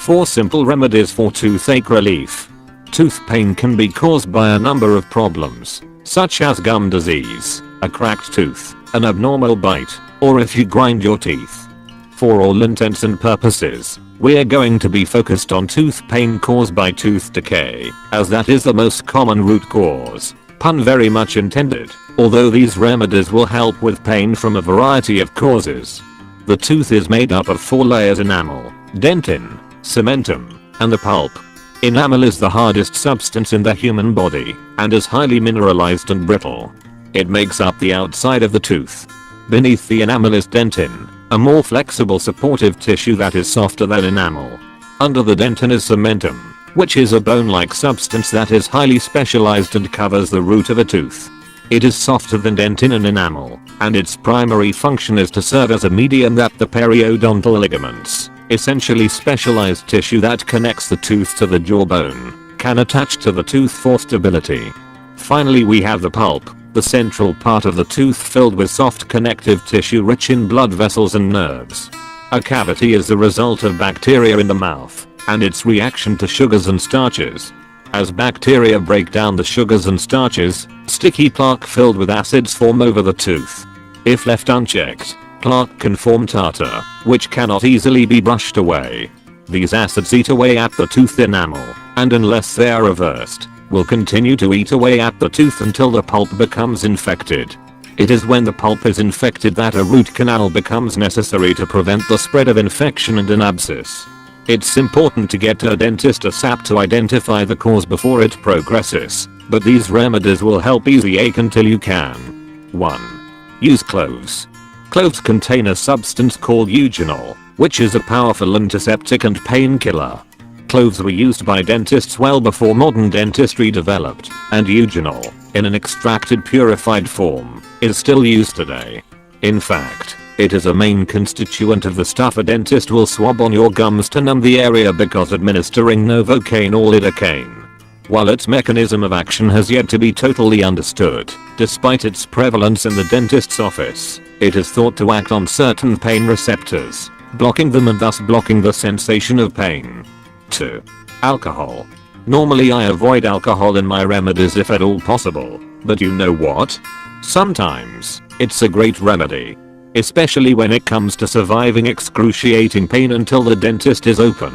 4 simple remedies for toothache relief. Tooth pain can be caused by a number of problems, such as gum disease, a cracked tooth, an abnormal bite, or if you grind your teeth. For all intents and purposes, we're going to be focused on tooth pain caused by tooth decay, as that is the most common root cause. Pun very much intended, although these remedies will help with pain from a variety of causes. The tooth is made up of 4 layers: enamel, dentin, cementum, and the pulp. Enamel is the hardest substance in the human body, and is highly mineralized and brittle. It makes up the outside of the tooth. Beneath the enamel is dentin, a more flexible supportive tissue that is softer than enamel. Under the dentin is cementum, which is a bone-like substance that is highly specialized and covers the root of a tooth. It is softer than dentin and enamel, and its primary function is to serve as a medium that the periodontal ligaments, essentially specialized tissue that connects the tooth to the jawbone, can attach to the tooth for stability. Finally, we have the pulp, the central part of the tooth filled with soft connective tissue rich in blood vessels and nerves. A cavity is the result of bacteria in the mouth, and its reaction to sugars and starches. As bacteria break down the sugars and starches, sticky plaque filled with acids form over the tooth. If left unchecked, plaque can form tartar, which cannot easily be brushed away. These acids eat away at the tooth enamel, and unless they are reversed, will continue to eat away at the tooth until the pulp becomes infected. It is when the pulp is infected that a root canal becomes necessary to prevent the spread of infection and an abscess. It's important to get to a dentist ASAP to identify the cause before it progresses, but these remedies will help ease the ache until you can. 1. Use cloves. Cloves contain a substance called eugenol, which is a powerful antiseptic and painkiller. Cloves were used by dentists well before modern dentistry developed, and eugenol, in an extracted purified form, is still used today. In fact, it is a main constituent of the stuff a dentist will swab on your gums to numb the area because administering Novocain or lidocaine. While its mechanism of action has yet to be totally understood, despite its prevalence in the dentist's office, it is thought to act on certain pain receptors, blocking them and thus blocking the sensation of pain. 2. Alcohol. Normally I avoid alcohol in my remedies if at all possible, but you know what? Sometimes, it's a great remedy. Especially when it comes to surviving excruciating pain until the dentist is open.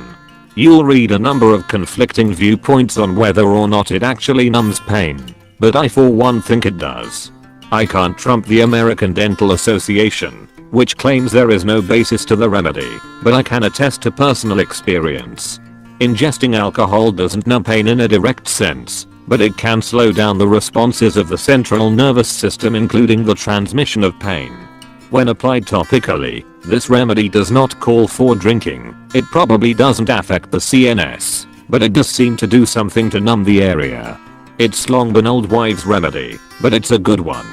You'll read a number of conflicting viewpoints on whether or not it actually numbs pain, but I for one think it does. I can't trump the American Dental Association, which claims there is no basis to the remedy, but I can attest to personal experience. Ingesting alcohol doesn't numb pain in a direct sense, but it can slow down the responses of the central nervous system, including the transmission of pain. When applied topically, this remedy does not call for drinking. It probably doesn't affect the CNS, but it does seem to do something to numb the area. It's long been old wives' remedy, but it's a good one.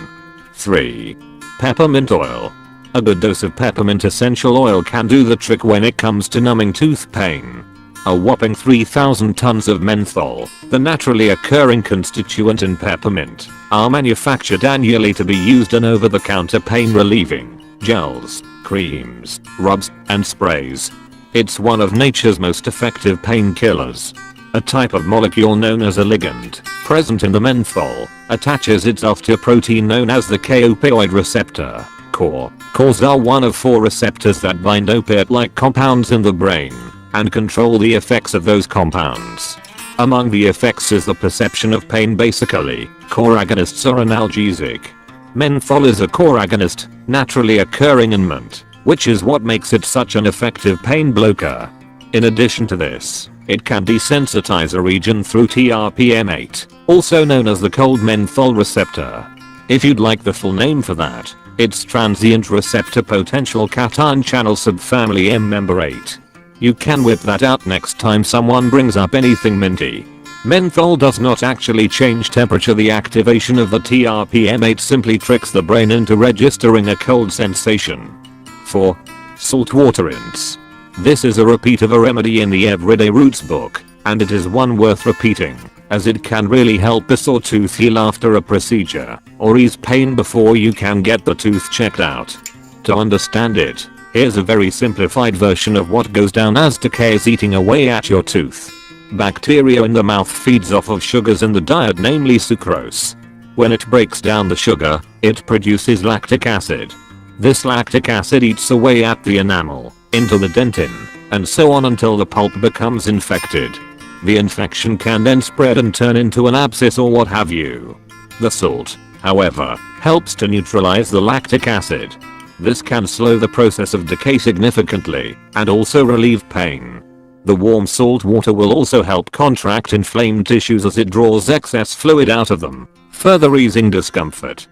3. Peppermint oil. A good dose of peppermint essential oil can do the trick when it comes to numbing tooth pain. A whopping 3,000 tons of menthol, the naturally occurring constituent in peppermint, are manufactured annually to be used in over-the-counter pain relieving gels, creams, rubs, and sprays. It's one of nature's most effective painkillers. A type of molecule known as a ligand, present in the menthol, attaches itself to a protein known as the K-opioid receptor, core. Cores are one of 4 receptors that bind opiate-like compounds in the brain and control the effects of those compounds. Among the effects is the perception of pain. Basically, core agonists are analgesic. Menthol is a core agonist, naturally occurring in mint, which is what makes it such an effective pain blocker. In addition to this, it can desensitize a region through TRPM8, also known as the cold menthol receptor. If you'd like the full name for that, it's transient receptor potential cation channel subfamily M member 8. You can whip that out next time someone brings up anything minty. Menthol does not actually change temperature. The activation of the TRPM8 simply tricks the brain into registering a cold sensation. 4. Saltwater rinse. This is a repeat of a remedy in the Everyday Roots book, and it is one worth repeating, as it can really help a sore tooth heal after a procedure, or ease pain before you can get the tooth checked out. To understand it, Here's a very simplified version of what goes down as decay is eating away at your tooth. Bacteria in the mouth feeds off of sugars in the diet, namely sucrose. When it breaks down the sugar, it produces lactic acid. This lactic acid eats away at the enamel, into the dentin, and so on until the pulp becomes infected. The infection can then spread and turn into an abscess or what have you. The salt, however, helps to neutralize the lactic acid. This can slow the process of decay significantly, and also relieve pain. The warm salt water will also help contract inflamed tissues as it draws excess fluid out of them, further easing discomfort.